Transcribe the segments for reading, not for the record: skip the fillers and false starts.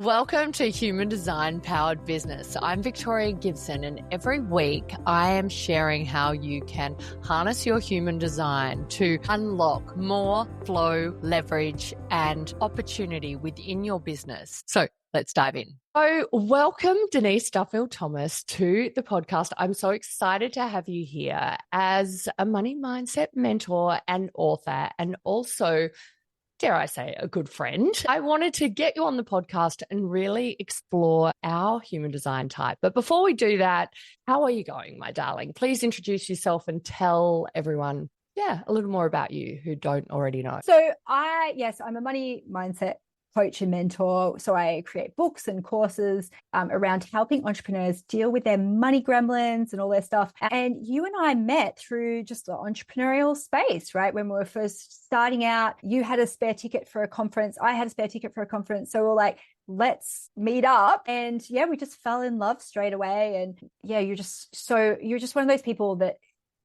Welcome to Human Design Powered Business. I'm Victoria Gibson, and every week I am sharing how you can harness your human design to unlock more flow, leverage, and opportunity within your business. So let's dive in. So welcome, Denise Duffield-Thomas, to the podcast. I'm so excited to have you here as a money mindset mentor and author, and also, dare I say, a good friend. I wanted to get you on the podcast and really explore our human design type. But before we do that, how are you going, my darling? Please introduce yourself and tell everyone, a little more about you who don't already know. So I'm a money mindset coach and mentor. So I create books and courses around helping entrepreneurs deal with their money gremlins and all their stuff. And you and I met through just the entrepreneurial space, right? When we were first starting out, you had a spare ticket for a conference. I had a spare ticket for a conference. So we're like, let's meet up. And we just fell in love straight away. And you're just one of those people that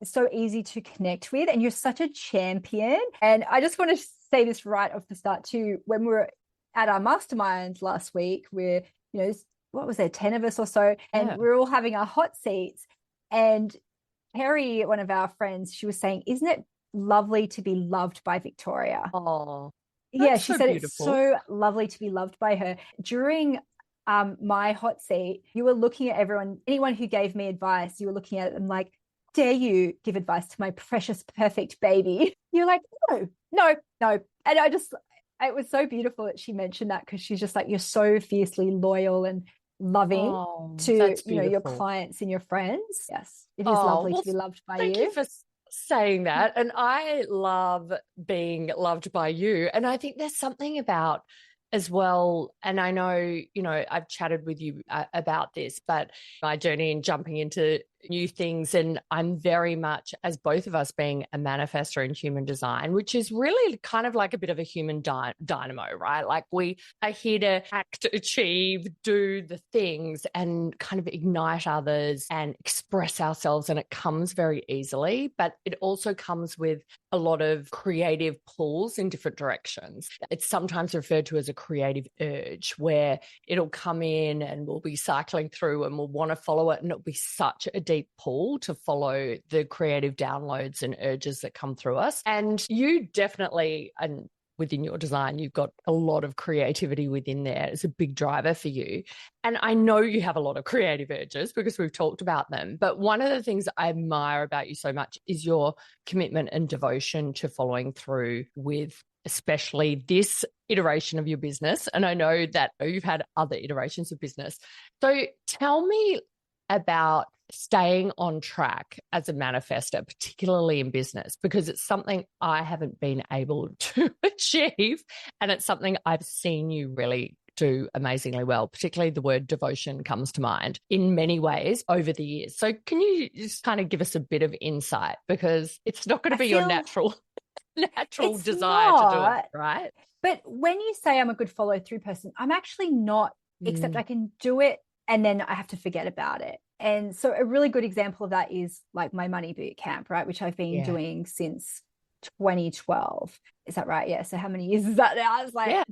is so easy to connect with. And you're such a champion. And I just want to say this right off the start too. When we were at our mastermind last week, where, what was there, 10 of us or so, and we're all having our hot seats. And Perry, one of our friends, she was saying, isn't it lovely to be loved by Victoria? Oh, yeah, she so said beautiful. It's so lovely to be loved by her. During my hot seat, you were looking at anyone who gave me advice, you were looking at them like, dare you give advice to my precious, perfect baby? You're like, no. And it was so beautiful that she mentioned that, because she's just like, you're so fiercely loyal and loving to your clients and your friends. Yes, it is lovely to be loved by you. Thank you for saying that. And I love being loved by you. And I think there's something about as well, and I know, I've chatted with you about this, but my journey in jumping into new things, and I'm very much, as both of us being a manifestor in human design, which is really kind of like a bit of a human dynamo, right? Like we are here to act, achieve, do the things and kind of ignite others and express ourselves. And it comes very easily, but it also comes with a lot of creative pulls in different directions. It's sometimes referred to as a creative urge, where it'll come in and we'll be cycling through and we'll want to follow it. And it'll be such a deep pull to follow the creative downloads and urges that come through us. And you definitely, and within your design, you've got a lot of creativity within there. It's a big driver for you. And I know you have a lot of creative urges because we've talked about them. But one of the things I admire about you so much is your commitment and devotion to following through with especially this iteration of your business. And I know that you've had other iterations of business. So tell me about staying on track as a manifestor, particularly in business, because it's something I haven't been able to achieve. And it's something I've seen you really do amazingly well. Particularly the word devotion comes to mind in many ways over the years. So can you just kind of give us a bit of insight, because it's not going to be your natural desire to do it, right? But when you say I'm a good follow through person, I'm actually not, except I can do it and then I have to forget about it. And so a really good example of that is like my Money Bootcamp, right? Which I've been doing since 2012. Is that right? Yeah. So how many years is that now? It's like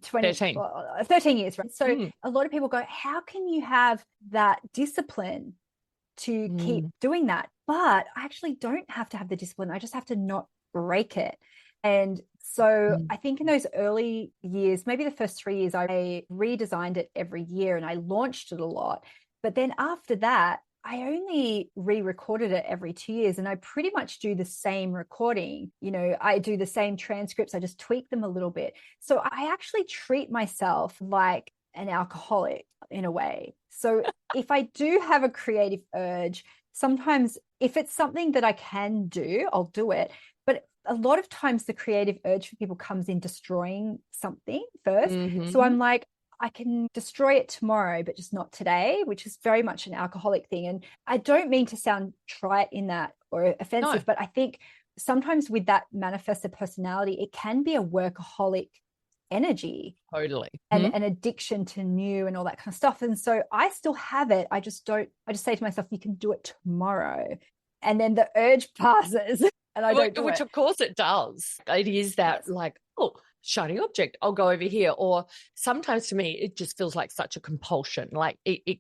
13 years, right? So a lot of people go, how can you have that discipline to keep doing that? But I actually don't have to have the discipline. I just have to not break it. And so I think in those early years, maybe the first 3 years, I redesigned it every year and I launched it a lot. But then after that, I only re-recorded it every 2 years, and I pretty much do the same recording. I do the same transcripts. I just tweak them a little bit. So I actually treat myself like an alcoholic in a way. So if I do have a creative urge, sometimes if it's something that I can do, I'll do it. But a lot of times the creative urge for people comes in destroying something first. So I'm like, I can destroy it tomorrow, but just not today, which is very much an alcoholic thing. And I don't mean to sound trite in that or offensive, but I think sometimes with that manifestor personality, it can be a workaholic energy. Totally. And an addiction to new and all that kind of stuff. And so I still have it. I just say to myself, you can do it tomorrow. And then the urge passes and I don't do which it. Of course it does. It is that like, oh, shiny object. I'll go over here. Or sometimes to me, it just feels like such a compulsion. Like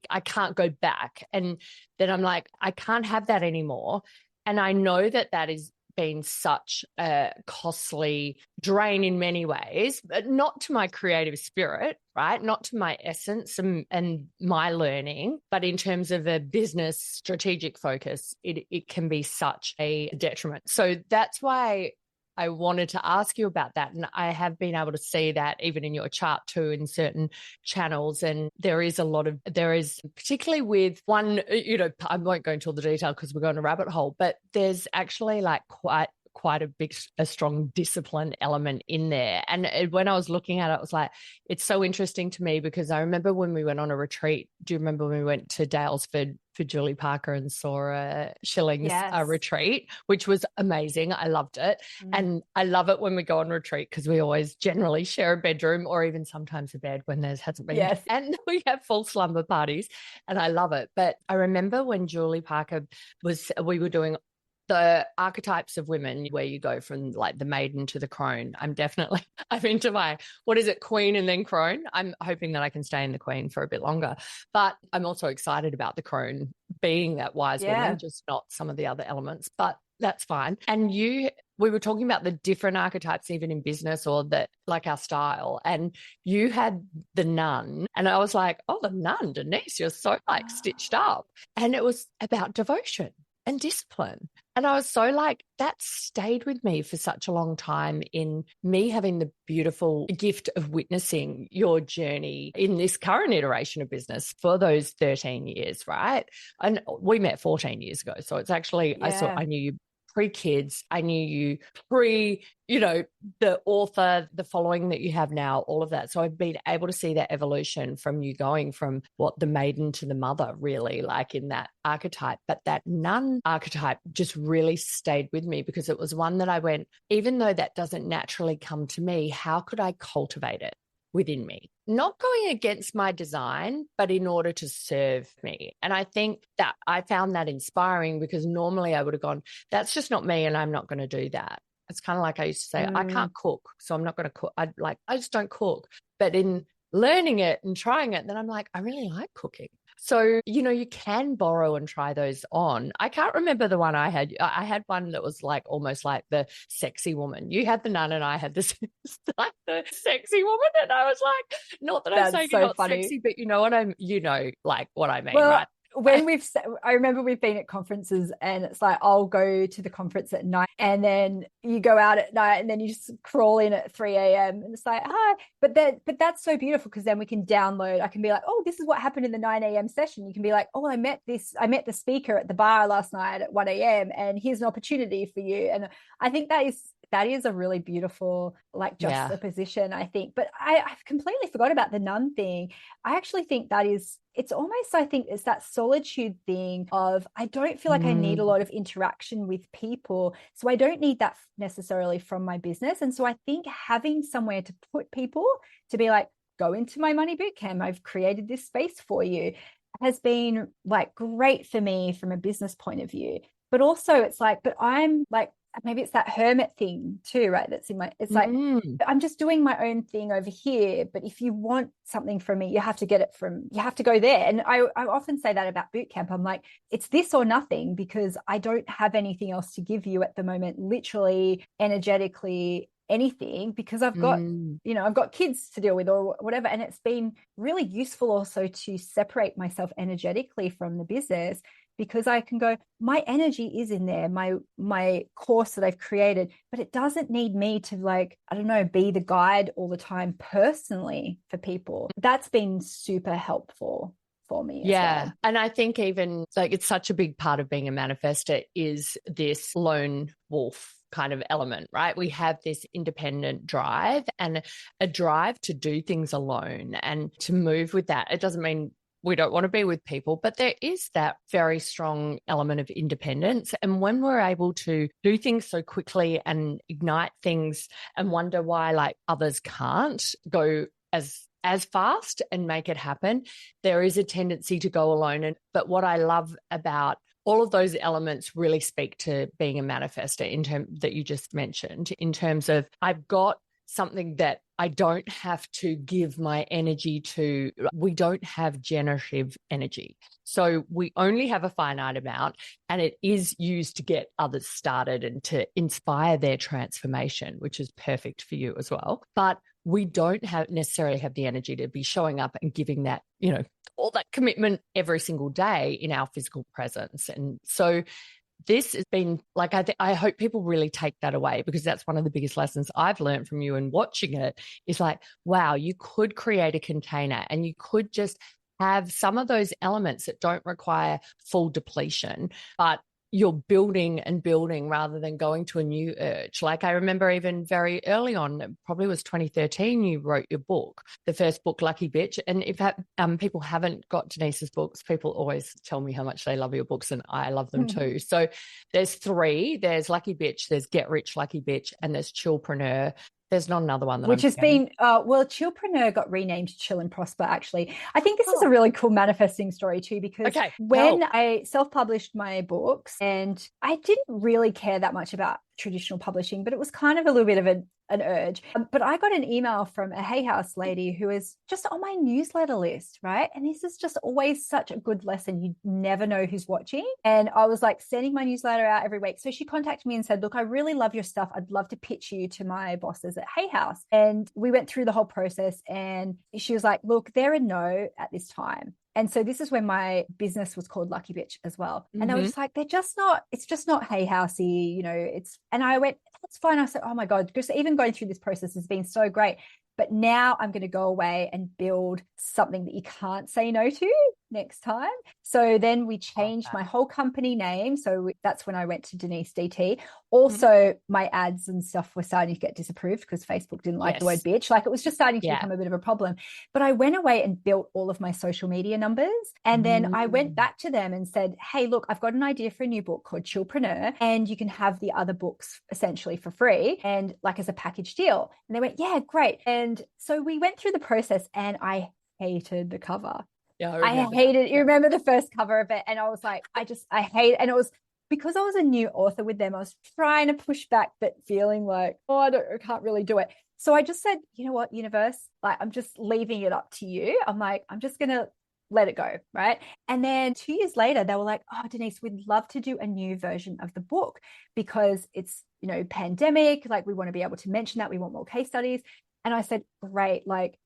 I can't go back. And then I'm like, I can't have that anymore. And I know that that is been such a costly drain in many ways, but not to my creative spirit, right? Not to my essence and my learning, but in terms of a business strategic focus, it can be such a detriment. So that's why I wanted to ask you about that. And I have been able to see that even in your chart too, in certain channels. And there is particularly with one, I won't go into all the detail because we're going to rabbit hole, but there's actually like quite a strong discipline element in there. And when I was looking at it, I was like, it's so interesting to me because I remember when we went on a retreat. Do you remember when we went to Dalesford for Julie Parker and Sora Schilling's retreat, which was amazing. I loved it. And I love it when we go on retreat because we always generally share a bedroom or even sometimes a bed when there hasn't been. Yes. And we have full slumber parties and I love it. But I remember when Julie Parker we were doing the archetypes of women where you go from like the maiden to the crone. I'm into my, what is it, queen and then crone. I'm hoping that I can stay in the queen for a bit longer, but I'm also excited about the crone being that wise woman, just not some of the other elements, but that's fine. And we were talking about the different archetypes, even in business or that like our style. And you had the nun and I was like, oh, the nun, Denise, you're so like stitched up. And it was about devotion and discipline. And I was so like, that stayed with me for such a long time in me having the beautiful gift of witnessing your journey in this current iteration of business for those 13 years, right? And we met 14 years ago. So it's actually, I knew you pre-kids, I knew you the author, the following that you have now, all of that. So I've been able to see that evolution from you going from the maiden to the mother, really, like in that archetype. But that nun archetype just really stayed with me because it was one that I went, even though that doesn't naturally come to me, how could I cultivate it within me? Not going against my design, but in order to serve me. And I think that I found that inspiring because normally I would have gone, that's just not me and I'm not going to do that. It's kind of like I used to say, I can't cook, so I'm not going to cook. I just don't cook. But in learning it and trying it, then I'm like, I really like cooking. So, you can borrow and try those on. I can't remember the one I had. I had one that was like almost like the sexy woman. You had the nun and I had this like the sexy woman. And I was like, not that I'm saying you're not sexy, but like what I mean, right? When I remember we've been at conferences and it's like, I'll go to the conference at night and then you go out at night and then you just crawl in at 3 a.m. and it's like, hi, but that's so beautiful because then we can download. I can be like, oh, this is what happened in the 9 a.m. session. You can be like, oh, I met the speaker at the bar last night at 1 a.m. and here's an opportunity for you. And I think that is a really beautiful like juxtaposition, I think. But I've completely forgot about the nun thing. I actually think it's almost, I think it's that solitude thing of, I don't feel like I need a lot of interaction with people. So I don't need that necessarily from my business. And so I think having somewhere to put people to be like, go into my Money Bootcamp, I've created this space for you, has been like great for me from a business point of view. But also it's like, but I'm like, maybe it's that hermit thing too, right? It's like, I'm just doing my own thing over here. But if you want something from me, you have to go there. And I often say that about bootcamp. I'm like, it's this or nothing because I don't have anything else to give you at the moment, literally, energetically, anything, because I've got kids to deal with or whatever. And it's been really useful also to separate myself energetically from the business, because I can go, my energy is in there, my course that I've created, but it doesn't need me to like, I don't know, be the guide all the time personally for people. That's been super helpful for me. Yeah. As well. And I think even like it's such a big part of being a manifestor is this lone wolf kind of element, right? We have this independent drive and a drive to do things alone and to move with that. It doesn't mean we don't want to be with people, but there is that very strong element of independence. And when we're able to do things so quickly and ignite things and wonder why like others can't go as fast and make it happen, there is a tendency to go alone. But what I love about all of those elements really speak to being a manifestor in terms that you just mentioned, in terms of I've got something that I don't have to give my energy to. We don't have generative energy. So we only have a finite amount, and it is used to get others started and to inspire their transformation, which is perfect for you as well. But we don't necessarily have the energy to be showing up and giving that, all that commitment every single day in our physical presence. And so this has been like, I hope people really take that away, because that's one of the biggest lessons I've learned from you and watching it is like, wow, you could create a container and you could just have some of those elements that don't require full depletion, but you're building and building rather than going to a new urge. Like I remember even very early on, it probably was 2013, you wrote your book, the first book, Lucky Bitch. And if people haven't got Denise's books, people always tell me how much they love your books, and I love them too. So there's 3, there's Lucky Bitch, there's Get Rich Lucky Bitch, and there's Chillpreneur. There's not another one that which has been, Chillpreneur got renamed to Chill and Prosper, actually. I think this is a really cool manifesting story too, because when I self-published my books, and I didn't really care that much about traditional publishing, but it was kind of a little bit of an urge. But I got an email from a Hay House lady who is just on my newsletter list, right? And this is just always such a good lesson. You never know who's watching. And I was like sending my newsletter out every week. So she contacted me and said, look, I really love your stuff. I'd love to pitch you to my bosses at Hay House. And we went through the whole process, and she was like, look, they're a no at this time. And so this is when my business was called Lucky Bitch as well. And they were just like, it's just not Hay Housey, and I went, that's fine. I said, oh my God, just even going through this process has been so great. But now I'm going to go away and build something that you can't say no to next time. So then we changed my whole company name. So that's when I went to Denise DT. Also, my ads and stuff were starting to get disapproved because Facebook didn't like the word bitch. Like, it was just starting to become a bit of a problem. But I went away and built all of my social media numbers. And then I went back to them and said, hey, look, I've got an idea for a new book called Chillpreneur, and you can have the other books essentially for free and like as a package deal. And they went, yeah, great. And so we went through the process, and I hated the cover. Yeah, I hated it. You remember the first cover of it? And I was like, I hate it. And it was because I was a new author with them. I was trying to push back, but feeling like, I can't really do it. So I just said, you know what, universe, like, I'm just leaving it up to you. I'm like, I'm just going to let it go. Right. And then 2 years later, they were like, oh, Denise, we'd love to do a new version of the book because it's, pandemic. Like, we want to be able to mention that. We want more case studies. And I said, great. Like,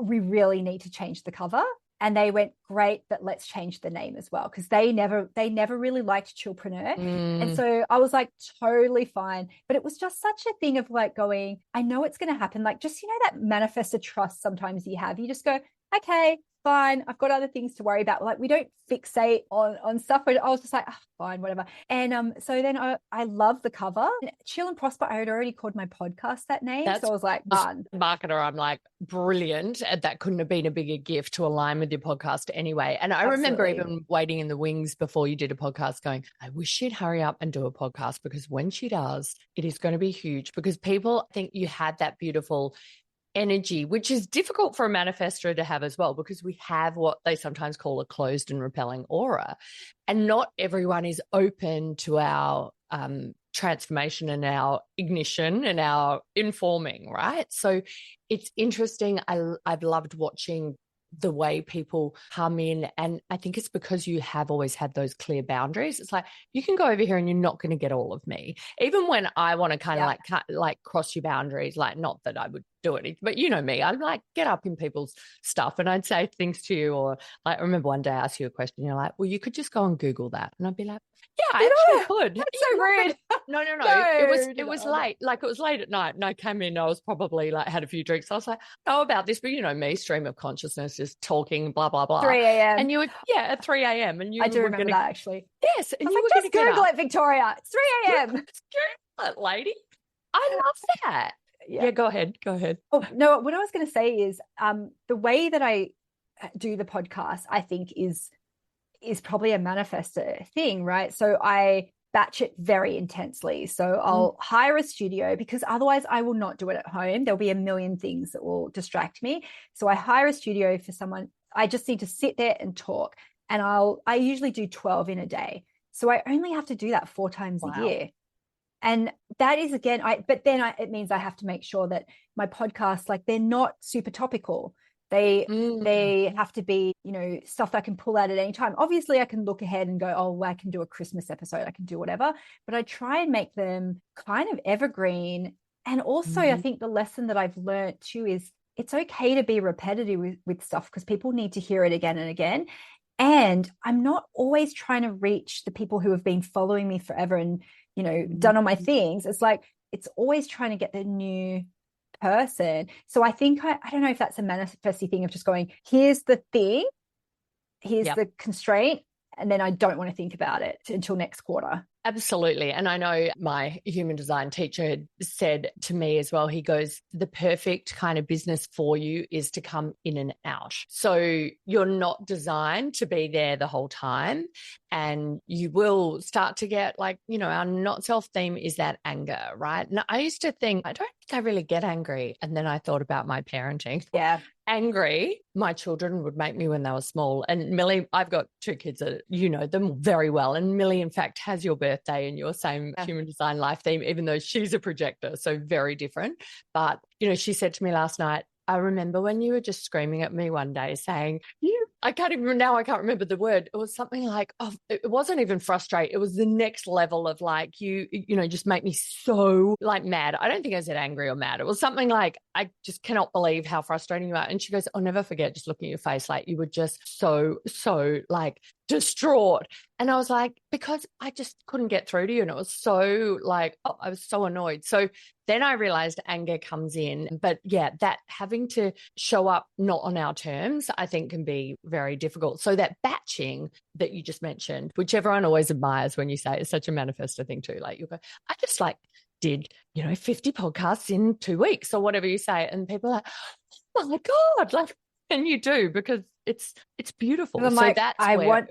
we really need to change the cover. And they went, great, but let's change the name as well. Because they never really liked Chillpreneur. And so I was like, totally fine. But it was just such a thing of like going, I know it's going to happen. Like, just, that Manifestor trust sometimes you have. You just go, okay, fine, I've got other things to worry about. Like, we don't fixate on stuff. But I was just like, fine, whatever. And so then I love the cover. Chill and Prosper, I had already called my podcast that name. So I was like, done. Marketer, I'm like, brilliant. And that couldn't have been a bigger gift to align with your podcast anyway. And I remember even waiting in the wings before you did a podcast going, I wish she'd hurry up and do a podcast, because when she does, it is going to be huge, because people think you had that beautiful energy, which is difficult for a manifestor to have as well, because we have what they sometimes call a closed and repelling aura, and not everyone is open to our transformation and our ignition and our informing, right? So it's interesting. I've loved watching the way people come in, and I think it's because you have always had those clear boundaries. It's like, you can go over here and you're not going to get all of me, even when I want to kind of like cross your boundaries. Like, not that I would do it, but you know me, I'd like get up in people's stuff and I'd say things to you, or like, I remember one day I asked you a question, you're like, well, you could just go and Google that, and I'd be like, yeah, I actually could. That's so rude. No. It was late. Like, it was late at night, and I came in. I was probably like had a few drinks. I was like, know about this, but you know me, stream of consciousness, just talking, blah blah blah. 3 a.m. And you would, at 3 a.m. And you, I do remember that actually. Yes, and I was you like, were just Google it, Victoria. It's 3 a.m. Google it, lady. I love that. Yeah, go ahead. Oh no, what I was going to say is, the way that I do the podcast, I think is probably a manifestor thing, right? So I batch it very intensely. So I'll hire a studio, because otherwise I will not do it at home. There'll be a million things that will distract me. So I hire a studio for someone. I just need to sit there and talk. And I usually do 12 in a day. So I only have to do that 4 times a year. And that is, again, it means I have to make sure that my podcasts, like, they're not super topical. They have to be, stuff that I can pull out at any time. Obviously, I can look ahead and go, oh, well, I can do a Christmas episode, I can do whatever. But I try and make them kind of evergreen. And also, I think the lesson that I've learned too is it's okay to be repetitive with stuff, because people need to hear it again and again. And I'm not always trying to reach the people who have been following me forever and, done all my things. It's like, it's always trying to get the new person. So I think, I don't know if that's a manifesty thing of just going, here's the thing, here's the constraint, and then I don't want to think about it until next quarter. Absolutely. And I know my human design teacher had said to me as well, he goes, the perfect kind of business for you is to come in and out. So you're not designed to be there the whole time, and you will start to get like, our not self theme is that anger, right? And I used to think, I don't think I really get angry. And then I thought about my parenting. Yeah. Angry, my children would make me when they were small. And Millie, I've got two kids that you know them very well. And Millie, in fact, has your birthday and your same human design life theme, even though she's a projector, so very different. But, she said to me last night, I remember when you were just screaming at me one day saying, I can't remember the word. It was something like, it wasn't even frustrate. It was the next level of like, you just make me so like mad. I don't think I said angry or mad. It was something like, I just cannot believe how frustrating you are. And she goes, I'll never forget just looking at your face. Like you were just so like distraught. And I was like, because I just couldn't get through to you. And it was so like, I was so annoyed. So then I realized anger comes in. But yeah, that having to show up not on our terms, I think can be very difficult. So that batching that you just mentioned, which everyone always admires when you say it's such a manifestor thing too. Like you go, I just like did, 50 podcasts in 2 weeks or whatever you say. And people are like, oh my God, like, and you do, because it's beautiful. So like, that's I want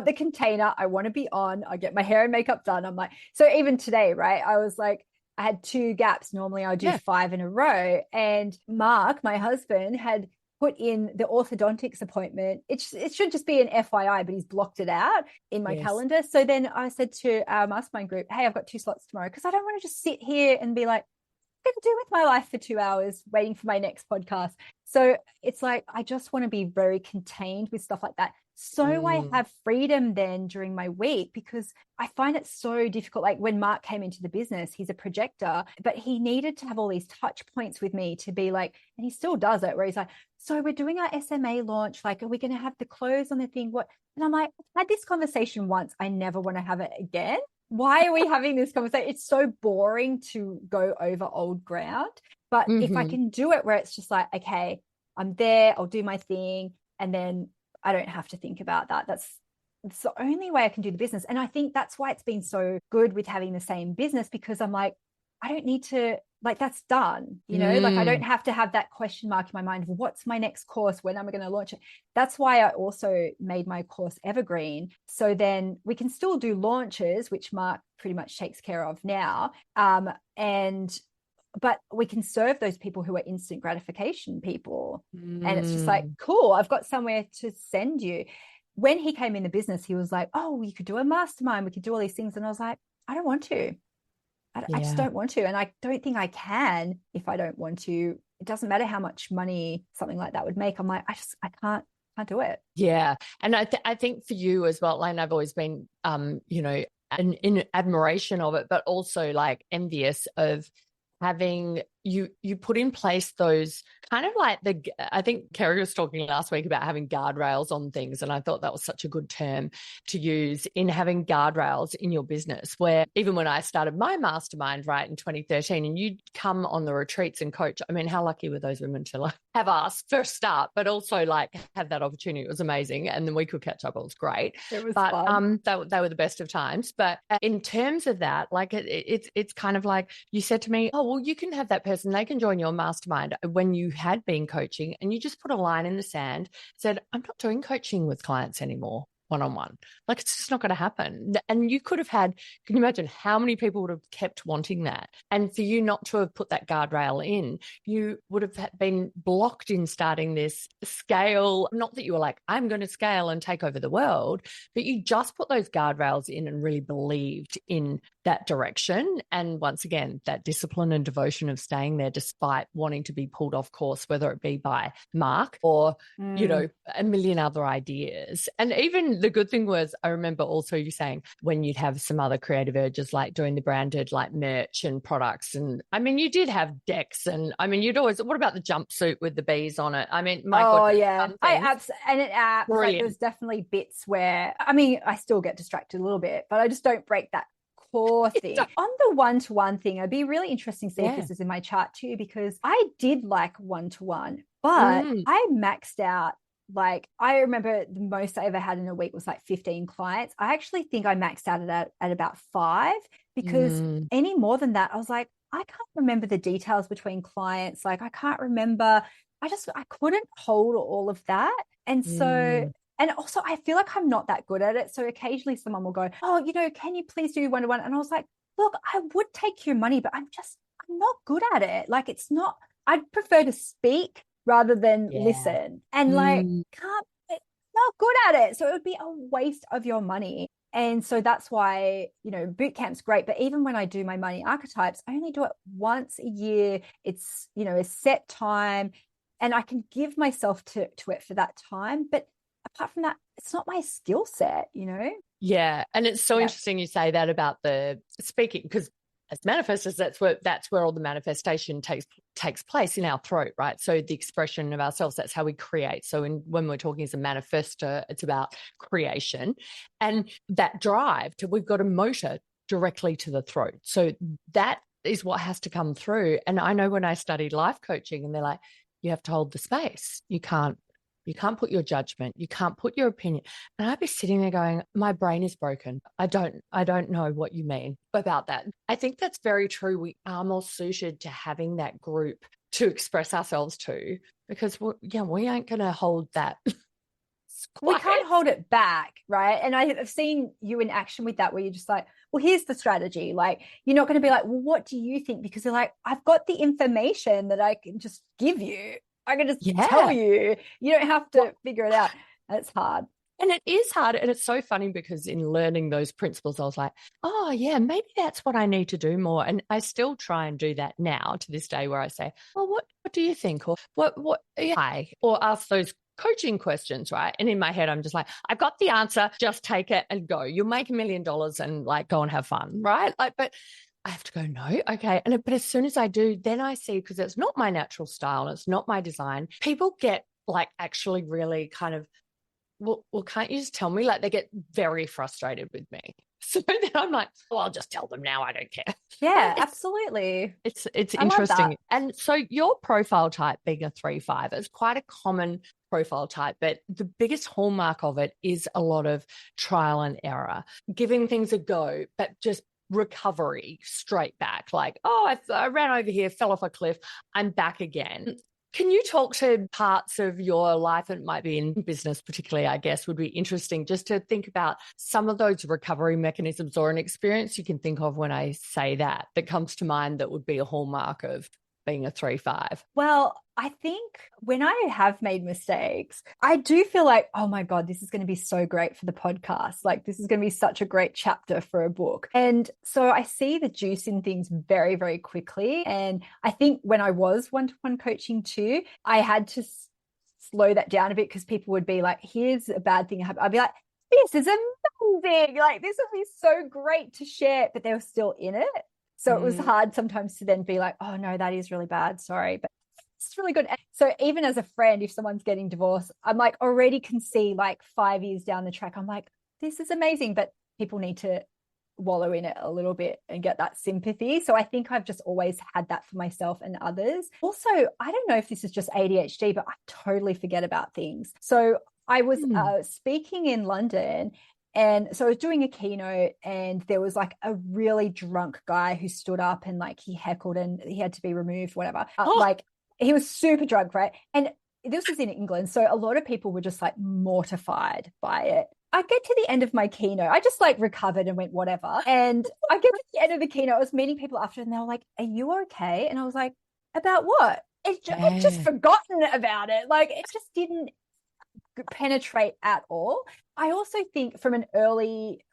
the container. I want to be on. I get my hair and makeup done. I'm like, so even today, right? I was like, I had 2 gaps. Normally I would do 5 in a row. And Mark, my husband, had put in the orthodontics appointment. It should just be an FYI, but he's blocked it out in my calendar. So then I said to our mastermind group, hey, I've got 2 slots tomorrow, because I don't want to just sit here and be like, what to do with my life for 2 hours waiting for my next podcast. So it's like, I just want to be very contained with stuff like that. So I have freedom then during my week, because I find it so difficult. Like when Mark came into the business, he's a projector, but he needed to have all these touch points with me to be like, and he still does it, where he's like, so we're doing our SMA launch. Like, are we going to have the close on the thing? What? And I'm like, I've had this conversation once. I never want to have it again. Why are we having this conversation? It's so boring to go over old ground. But if I can do it where it's just like, okay, I'm there, I'll do my thing, and then I don't have to think about that. That's the only way I can do the business. And I think that's why it's been so good with having the same business, because I'm like, I don't need to, like, that's done, like I don't have to have that question mark in my mind. What's my next course? When am I going to launch it? That's why I also made my course evergreen. So then we can still do launches, which Mark pretty much takes care of now. But we can serve those people who are instant gratification people. And it's just like, cool, I've got somewhere to send you. When he came in the business, he was like, oh, you could do a mastermind. We could do all these things. And I was like, I don't want to. I just don't want to. And I don't think I can if I don't want to. It doesn't matter how much money something like that would make. I'm like, I can't do it. Yeah. And I think for you as well, Lane, I've always been, in admiration of it, but also like envious of having you put in place those kind of like I think Kerry was talking last week about having guardrails on things. And I thought that was such a good term to use, in having guardrails in your business, where even when I started my mastermind, right, in 2013, and you'd come on the retreats and coach, I mean, how lucky were those women to like have us first start, but also like have that opportunity. It was amazing. And then we could catch up. It was great. It was fun. They were the best of times. But in terms of that, like it's kind of like you said to me, oh, well, you can have that person, they can join your mastermind, when you had been coaching, and you just put a line in the sand, said, I'm not doing coaching with clients anymore. one-on-one. Like, it's just not going to happen. And you could have had, can you imagine how many people would have kept wanting that? And for you not to have put that guardrail in, you would have been blocked in starting this scale. Not that you were like, I'm going to scale and take over the world, but you just put those guardrails in and really believed in that direction. And once again, that discipline and devotion of staying there despite wanting to be pulled off course, whether it be by Mark or, you know, a million other ideas. And even the good thing was, I remember also you saying when you'd have some other creative urges, like doing the branded like merch and products. And I mean, you did have decks, and I mean, you'd always, what about the jumpsuit with the bees on it? I mean, my goodness. Yeah. Like, there's definitely bits where, I mean, I still get distracted a little bit, but I just don't break that core thing. On the one-to-one thing, it'd be really interesting to see if this is in my chart too, because I did like one-to-one, but I maxed out. Like, I remember the most I ever had in a week was like 15 clients. I actually think I maxed out at about 5, because any more than that, I was like, I can't remember the details between clients. Like, I can't remember. I couldn't hold all of that. And so, and also I feel like I'm not that good at it. So occasionally someone will go, oh, you know, can you please do one-to-one? And I was like, look, I would take your money, but I'm not good at it. Like, it's not, I'd prefer to speak rather than listen. And like, not good at it. So it would be a waste of your money. And so that's why, you know, boot camp's great. But even when I do my money archetypes, I only do it once a year. It's, you know, a set time, and I can give myself to it for that time. But apart from that, it's not my skill set, you know? Yeah. And it's so interesting you say that about the speaking, because as manifestors, that's where all the manifestation takes place, in our throat, right? So the expression of ourselves, that's how we create. So when we're talking as a manifestor, it's about creation, and that drive we've got a motor directly to the throat. So that is what has to come through. And I know when I studied life coaching, and they're like, you have to hold the space. You can't put your judgment. You can't put your opinion. And I'd be sitting there going, my brain is broken. I don't know what you mean about that. I think that's very true. We are more suited to having that group to express ourselves to, because we ain't going to hold that. We can't hold it back, right? And I've seen you in action with that, where you're just like, well, here's the strategy. Like, you're not going to be like, well, what do you think? Because you're like, I've got the information that I can just give you. I can just tell you. You don't have to figure it out. It's hard. And it is hard. And it's so funny, because in learning those principles, I was like, oh, yeah, maybe that's what I need to do more. And I still try and do that now to this day, where I say, well, what do you think? Or what, or ask those coaching questions, right? And in my head, I'm just like, I've got the answer, just take it and go. You'll make $1 million and like go and have fun, right? Like, but I have to go, no, okay. But as soon as I do, then I see, because it's not my natural style, it's not my design. People get like actually really kind of, well, can't you just tell me? Like, they get very frustrated with me. So then I'm like, well, I'll just tell them now. I don't care. Yeah, absolutely. It's interesting. And so your profile type being a 3-5 is quite a common profile type, but the biggest hallmark of it is a lot of trial and error, giving things a go, but just recovery straight back. Like, oh, I ran over here, fell off a cliff, I'm back again. Can you talk to parts of your life, and it might be in business particularly, I guess, would be interesting just to think about some of those recovery mechanisms, or an experience you can think of when I say that comes to mind that would be a hallmark of being a 3-5? Well, I think when I have made mistakes, I do feel like, oh my God, this is going to be so great for the podcast. Like, this is going to be such a great chapter for a book. And so I see the juice in things very, very quickly. And I think when I was one-to-one coaching too, I had to slow that down a bit, because people would be like, here's a bad thing. I'd be like, this is amazing. Like, this would be so great to share, but they were still in it. So it was hard sometimes to then be like, oh no, that is really bad. Sorry. But it's really good. So even as a friend, if someone's getting divorced, I'm like, already can see like 5 years down the track, I'm like, this is amazing, but people need to wallow in it a little bit and get that sympathy. So I think I've just always had that for myself and others. Also, I don't know if this is just ADHD, but I totally forget about things. So I was speaking in London, and so I was doing a keynote, and there was like a really drunk guy who stood up and like he heckled and he had to be removed, whatever. Like, he was super drunk, right? And this was in England. So a lot of people were just like mortified by it. I get to the end of my keynote. I just like recovered and went whatever. And I get to the end of the keynote. I was meeting people after and they were like, are you okay? And I was like, about what? I'd just forgotten about it. Like it just didn't penetrate at all. I also think from an early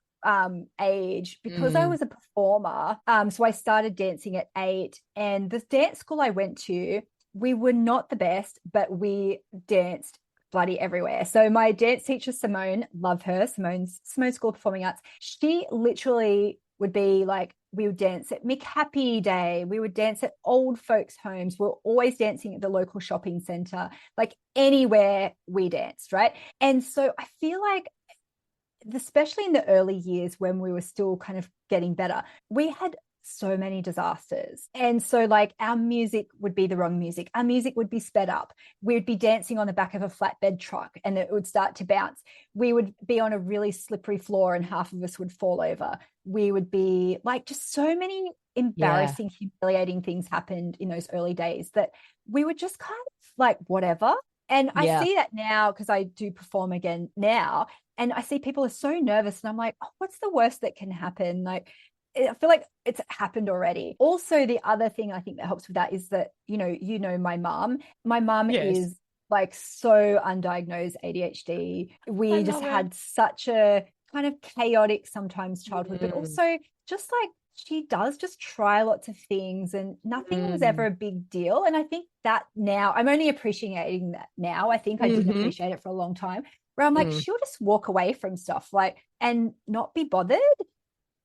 age, because I was a performer, so I started dancing at 8, and the dance school I went to, we were not the best, but we danced bloody everywhere. So my dance teacher, Simone, love her, Simone School of Performing Arts, she literally would be like, we would dance at Mick Happy Day. We would dance at old folks' homes. We're always dancing at the local shopping center, like anywhere we danced, right? And so I feel like, especially in the early years when we were still kind of getting better, we had so many disasters. And so like our music would be the wrong music. Our music would be sped up. We would be dancing on the back of a flatbed truck and it would start to bounce. We would be on a really slippery floor and half of us would fall over. We would be like, just so many embarrassing, humiliating things happened in those early days that we were just kind of like, whatever. And I see that now because I do perform again now. And I see people are so nervous and I'm like, oh, what's the worst that can happen? Like, I feel like it's happened already. Also, the other thing I think that helps with that is that, my mom is like so undiagnosed ADHD. We just had such a kind of chaotic sometimes childhood, but also just like she does just try lots of things and nothing was ever a big deal. And I think that now I'm only appreciating that now. I think I didn't appreciate it for a long time, where I'm like, she'll just walk away from stuff like and not be bothered.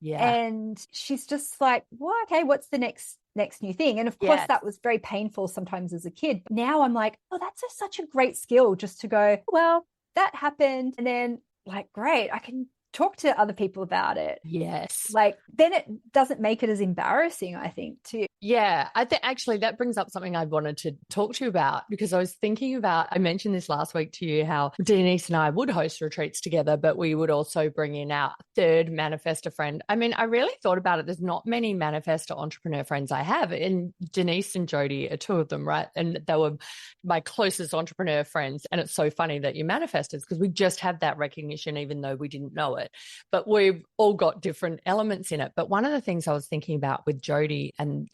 Yeah. And she's just like, well, okay, what's the next new thing? And of course, that was very painful sometimes as a kid. Now I'm like, oh, that's such a great skill just to go, well, that happened. And then like, great, I can talk to other people about it. Yes. Like then it doesn't make it as embarrassing, I think, too. Yeah, I think actually that brings up something I wanted to talk to you about, because I was thinking about, I mentioned this last week to you, how Denise and I would host retreats together, but we would also bring in our third Manifestor friend. I mean, I really thought about it. There's not many Manifestor entrepreneur friends I have, and Denise and Jody are two of them, right? And they were my closest entrepreneur friends. And it's so funny that you manifestors, because we just have that recognition, even though we didn't know it. But we've all got different elements in it. But one of the things I was thinking about with Jody and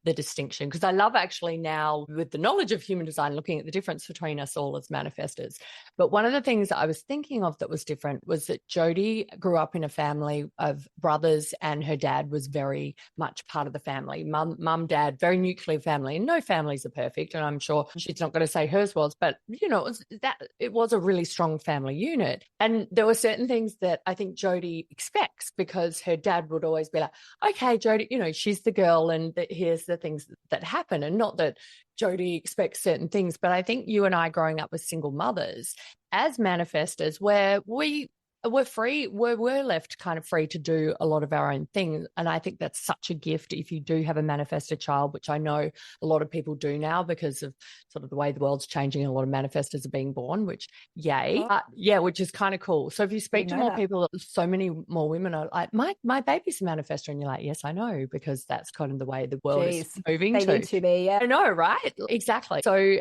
the distinction, because I love actually now with the knowledge of human design, looking at the difference between us all as manifestors. But one of the things that I was thinking of that was different was that Jody grew up in a family of brothers and her dad was very much part of the family. Mum, dad, very nuclear family, and no families are perfect. And I'm sure she's not going to say hers was, but it was a really strong family unit. And there were certain things that I think Jody expects, because her dad would always be like, okay, Jody, she's the girl and here's the things that happen. And not that Jody expects certain things, but I think you and I growing up as single mothers, as manifestors, where we're free, we're left kind of free to do a lot of our own things. And I think that's such a gift if you do have a manifestor child, which I know a lot of people do now because of sort of the way the world's changing. A lot of manifestors are being born, which yay. Which is kind of cool. So if you speak to more people, so many more women are like, my baby's a manifestor. And you're like, yes, I know, because that's kind of the way the world is moving they need to be, yeah. I know, right? Exactly. So,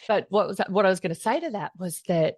but what I was going to say to that was that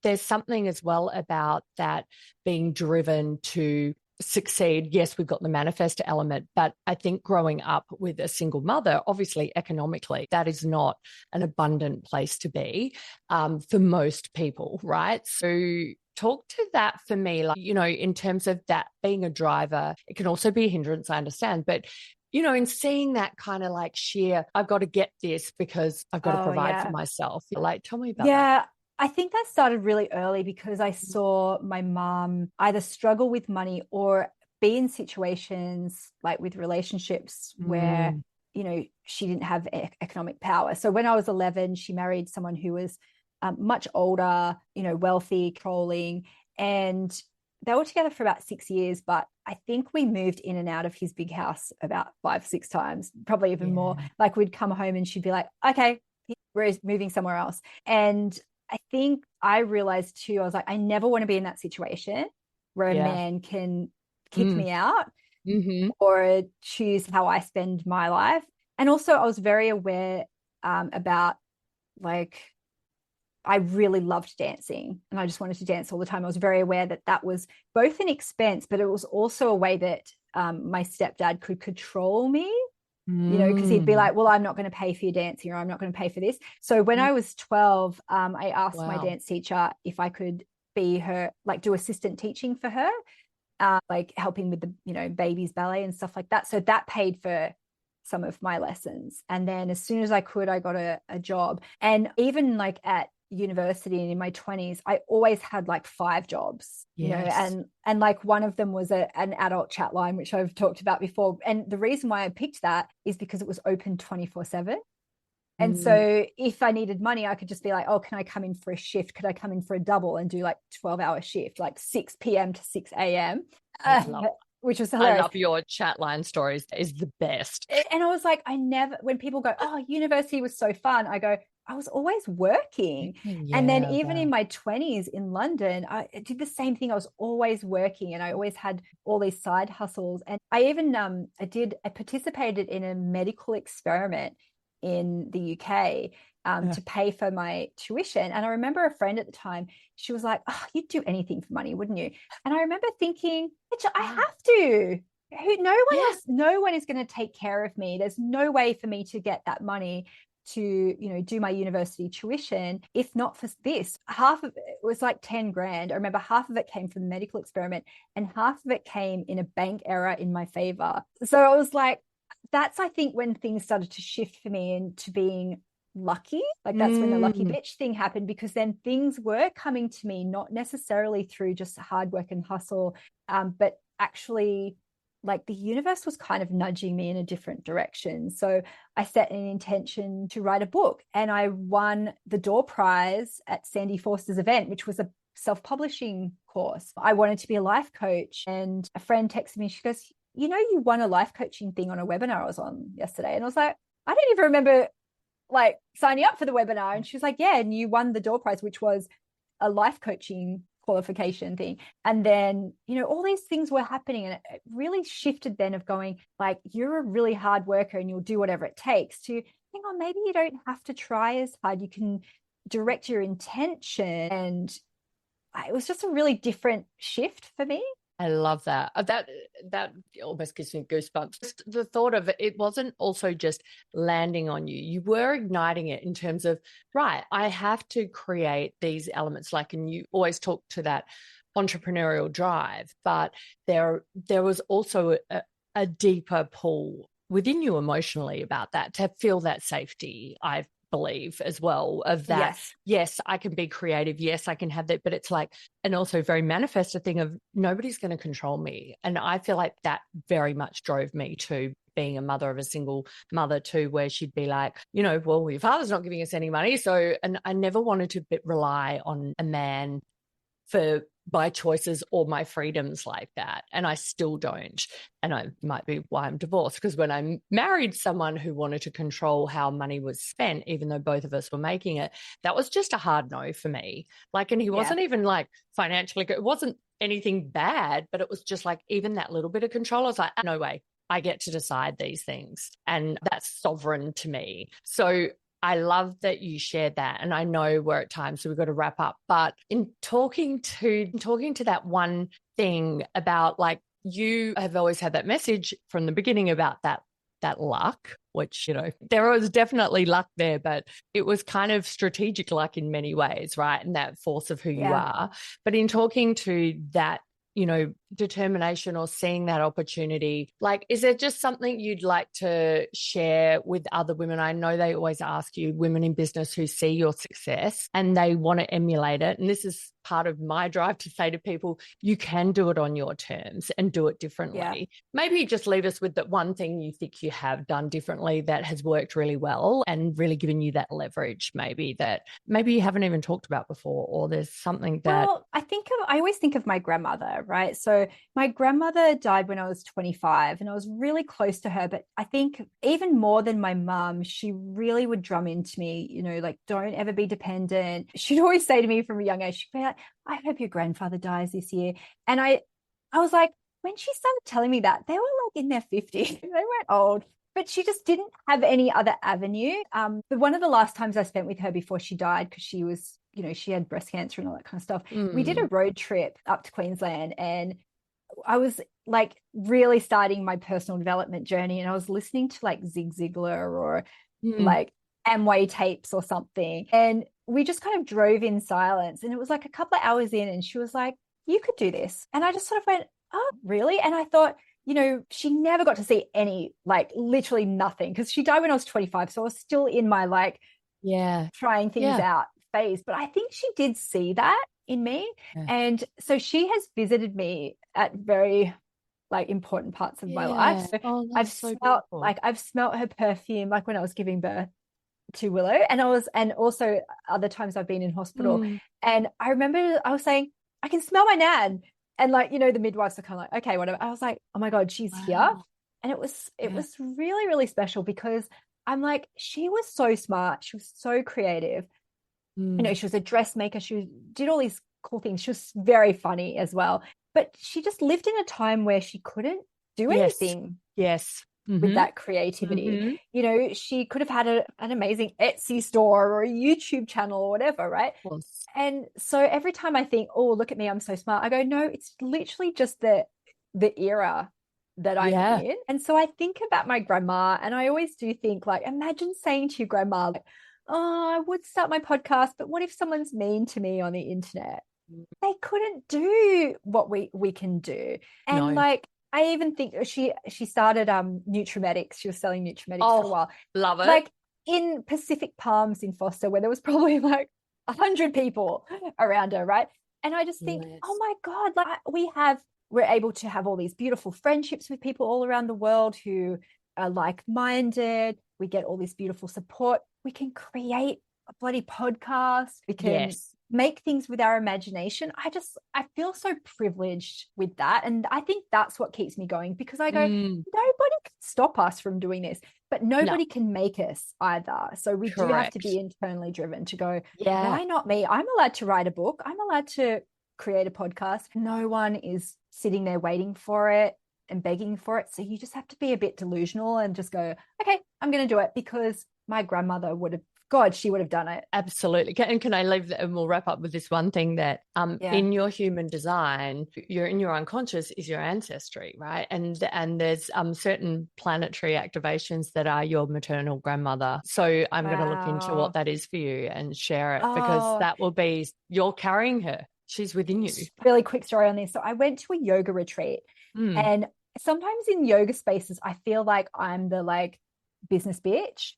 there's something as well about that being driven to succeed. Yes, we've got the manifestor element, but I think growing up with a single mother, obviously economically, that is not an abundant place to be for most people, right? So talk to that for me, like, in terms of that being a driver. It can also be a hindrance, I understand, but in seeing that kind of like sheer, I've got to get this because I've got to provide for myself. Like, tell me about that. Yeah. I think that started really early because I saw my mom either struggle with money or be in situations like with relationships where, she didn't have economic power. So when I was 11, she married someone who was much older, wealthy, controlling, and they were together for about 6 years. But I think we moved in and out of his big house about 5-6 times, probably even more. Like we'd come home and she'd be like, okay, we're moving somewhere else. And I think I realized too, I was like, I never want to be in that situation where a man can kick me out or choose how I spend my life. And also I was very aware about like I really loved dancing and I just wanted to dance all the time. I was very aware that that was both an expense, but it was also a way that my stepdad could control me, because he'd be like, well, I'm not going to pay for your dancing, or I'm not going to pay for this. So when I was 12, I asked my dance teacher if I could be her, like do assistant teaching for her, like helping with the, babies ballet and stuff like that. So that paid for some of my lessons. And then as soon as I could, I got a job. And even like at university and in my 20s, I always had like 5 jobs, and like one of them was an adult chat line, which I've talked about before. And the reason why I picked that is because it was open 24/7. And so if I needed money, I could just be like, oh, can I come in for a shift? Could I come in for a double and do like 12-hour shift, like 6 p.m. to 6 a.m.? Which was hilarious. I love your chat line stories. That is the best. And I was like, when people go, oh, university was so fun, I go, I was always working. And then even in my 20s in London, I did the same thing. I was always working and I always had all these side hustles. And I even, I participated in a medical experiment in the UK to pay for my tuition. And I remember a friend at the time, she was like, oh, you'd do anything for money, wouldn't you? And I remember thinking, I have to. No one is going to take care of me. There's no way for me to get that money to, do my university tuition, if not for this. Half of it was like 10 grand. I remember half of it came from the medical experiment and half of it came in a bank error in my favor. So I was like, that's, I think, when things started to shift for me into being lucky. Like that's when the lucky bitch thing happened, because then things were coming to me, not necessarily through just hard work and hustle, but actually like the universe was kind of nudging me in a different direction. So I set an intention to write a book, and I won the door prize at Sandy Forster's event, which was a self-publishing course. I wanted to be a life coach, and a friend texted me. She goes, you won a life coaching thing on a webinar I was on yesterday. And I was like, I don't even remember like signing up for the webinar. And she was like, yeah, and you won the door prize, which was a life coaching qualification thing. And then, all these things were happening, and it really shifted then of going like, you're a really hard worker and you'll do whatever it takes, to think, oh, maybe you don't have to try as hard. You can direct your intention. And it was just a really different shift for me. I love that. That almost gives me goosebumps. Just the thought of it, it wasn't also just landing on you. You were igniting it in terms of, right, I have to create these elements, and you always talk to that entrepreneurial drive, but there was also a deeper pull within you emotionally about that, to feel that safety, I believe, as well, of that. Yes, I can be creative. Yes, I can have that. But it's like, and also very manifest thing of nobody's going to control me. And I feel like that very much drove me to being a mother of a single mother too, where she'd be like, well, your father's not giving us any money. So, and I never wanted to rely on a man for my choices or my freedoms like that. And I still don't. And I might be why I'm divorced, because when I married someone who wanted to control how money was spent, even though both of us were making it, that was just a hard no for me. And he wasn't even financially good. It wasn't anything bad, but it was just even that little bit of control. I was like, no way, I get to decide these things. And that's sovereign to me. So I love that you shared that. And I know we're at time, so we've got to wrap up. But in talking to that one thing about you have always had that message from the beginning about that luck, which, there was definitely luck there, but it was kind of strategic luck in many ways, right? And that force of who you are. But in talking to that, determination or seeing that opportunity, is there just something you'd like to share with other women? I know they always ask you, women in business who see your success and they want to emulate it. And this is part of my drive to say to people, you can do it on your terms and do it differently. Maybe just leave us with that one thing you think you have done differently that has worked really well and really given you that leverage, maybe that you haven't even talked about before, or there's something that... Well, I always think of my grandmother, right? So my grandmother died when I was 25 and I was really close to her, but I think even more than my mum, she really would drum into me, don't ever be dependent. She'd always say to me from a young age, she'd be like, I hope your grandfather dies this year. And I was like, when she started telling me that, they were in their 50s. They weren't old, but she just didn't have any other avenue. But one of the last times I spent with her before she died, because she was, you know, she had breast cancer and all that kind of stuff. We did a road trip up to Queensland, and I was like really starting my personal development journey, and I was listening to like Zig Ziglar or like Amway tapes or something. And we just kind of drove in silence, and it was like a couple of hours in, and she was like, you could do this. And I just sort of went, oh, really? And I thought, you know, she never got to see any, like literally nothing, because she died when I was 25. So I was still in my like, trying things out phase. But I think she did see that in me. And so she has visited me at very like important parts of my life. So I've smelt her perfume, like when I was giving birth to Willow, and also other times I've been in hospital. And I remember I was saying, I can smell my nan. And like, you know, the midwives are kind of like, okay, whatever. I was like, oh my God, she's here. And it was really, really special, because I'm like, she was so smart. She was so creative. You know, she was a dressmaker. She did all these cool things. She was very funny as well. But she just lived in a time where she couldn't do anything. With that creativity. You know, she could have had an amazing Etsy store or a YouTube channel or whatever, right? And so every time I think, oh, look at me, I'm so smart, I go, no, it's literally just the era that I'm in. And so I think about my grandma, and I always do think, like, imagine saying to your grandma, like, oh, I would start my podcast, but what if someone's mean to me on the internet? They couldn't do what we can do. And like, I even think she started Nutrimetics. She was selling Nutrimetics for a while. Love it. Like in Pacific Palms in Foster, where there was probably like 100 people around her, right? And I just think, oh my God, like we're able to have all these beautiful friendships with people all around the world who are like-minded. We get all this beautiful support. We can create a bloody podcast. We can make things with our imagination. I feel so privileged with that. And I think that's what keeps me going, because I go, nobody can stop us from doing this, but nobody can make us either. So we do have to be internally driven to go, why not me? I'm allowed to write a book. I'm allowed to create a podcast. No one is sitting there waiting for it and begging for it. So you just have to be a bit delusional and just go, okay, I'm going to do it, because my grandmother she would have done it. Absolutely. And can I leave that, and we'll wrap up with this one thing, that in your human design, in your unconscious is your ancestry, right? And there's certain planetary activations that are your maternal grandmother. So I'm going to look into what that is for you and share it, because that will be, you're carrying her. She's within you. Really quick story on this. So I went to a yoga retreat, and sometimes in yoga spaces, I feel like I'm the like business bitch.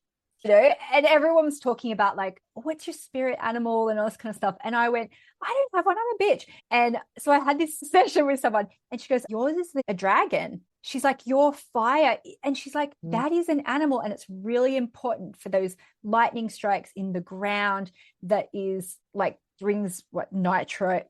You know, and everyone was talking about like, what's your spirit animal and all this kind of stuff. And I went, I don't have one, I'm a bitch. And so I had this session with someone, and she goes, yours is a dragon. She's like, you're fire. And she's like, that is an animal. And it's really important for those lightning strikes in the ground that is like, brings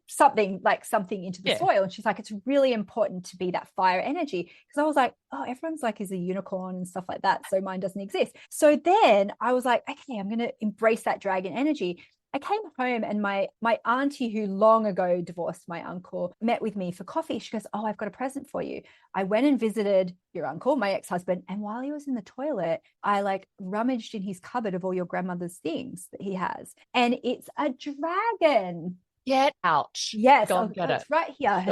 something into the soil. And she's like, it's really important to be that fire energy. Because I was like, oh, everyone's like is a unicorn and stuff like that, so mine doesn't exist. So then I was like, okay, I'm going to embrace that dragon energy. I came home, and my auntie, who long ago divorced my uncle, met with me for coffee. She goes, oh, I've got a present for you. I went and visited your uncle, my ex-husband, and while he was in the toilet, I like rummaged in his cupboard of all your grandmother's things that he has. And it's a dragon. Get out. Yes. God, get it's it. right here.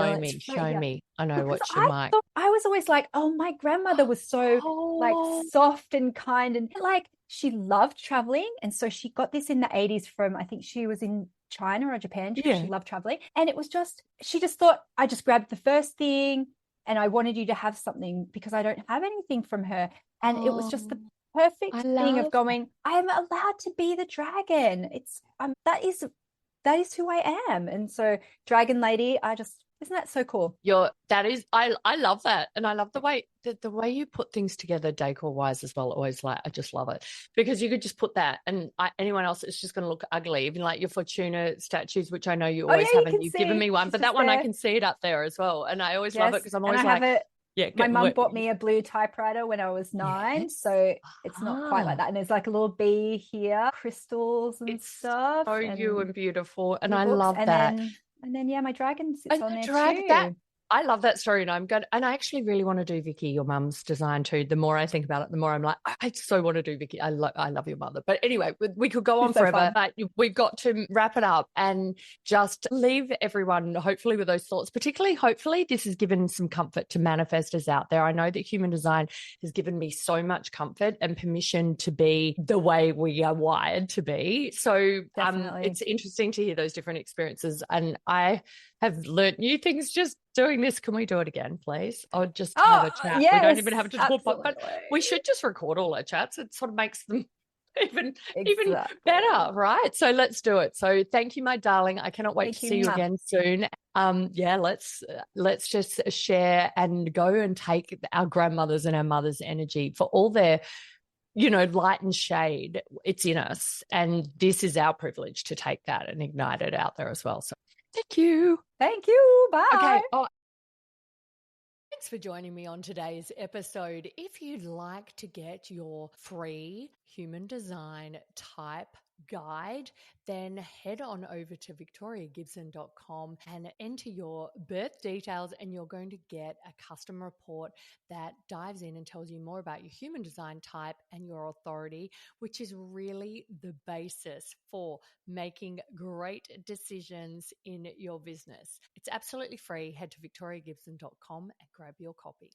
Show me. I know what you might. I was always like, oh, my grandmother was so like soft and kind, and like she loved traveling. And so she got this in the 80s from, I think she was in China or Japan. She loved traveling. And it was just, she just thought, I just grabbed the first thing, and I wanted you to have something because I don't have anything from her. And it was just the perfect thing of going, I'm allowed to be the dragon. It's that is who I am. And so Dragon Lady, isn't that so cool? I love that. And I love the way you put things together decor wise as well. Always like, I just love it, because you could just put that, and anyone else, it's just going to look ugly. Even like your Fortuna statues, which I know you always have, and you've given me one, but that one I can see it up there as well. And I always love it, because I'm always like, my mum bought me a blue typewriter when I was 9, so it's not quite like that. And there's like a little bee here, crystals and stuff. So you and beautiful, and I love that. And then my dragon sits on there too. I love that story, and and I actually really want to do Vicky, your mum's design too. The more I think about it, the more I'm like, I so want to do Vicky. I love your mother. But anyway, we could go on forever, but we've got to wrap it up and just leave everyone hopefully with those thoughts. Particularly, hopefully, this has given some comfort to manifestors out there. I know that human design has given me so much comfort and permission to be the way we are wired to be. So it's interesting to hear those different experiences, and I have learned new things just doing this. Can we do it again, please? Or just have a chat? Yes, we don't even have to talk, absolutely. but we should just record all our chats. It sort of makes them even better, right? So let's do it. So thank you, my darling. I cannot wait to see you again soon. Let's just share and go and take our grandmothers and our mothers' energy for all their light and shade. It's in us, and this is our privilege to take that and ignite it out there as well. So thank you. Bye. Okay. Thanks for joining me on today's episode. If you'd like to get your free human design type guide, then head on over to victoriagibson.com and enter your birth details, and you're going to get a custom report that dives in and tells you more about your human design type and your authority, which is really the basis for making great decisions in your business. It's absolutely free. Head to victoriagibson.com and grab your copy.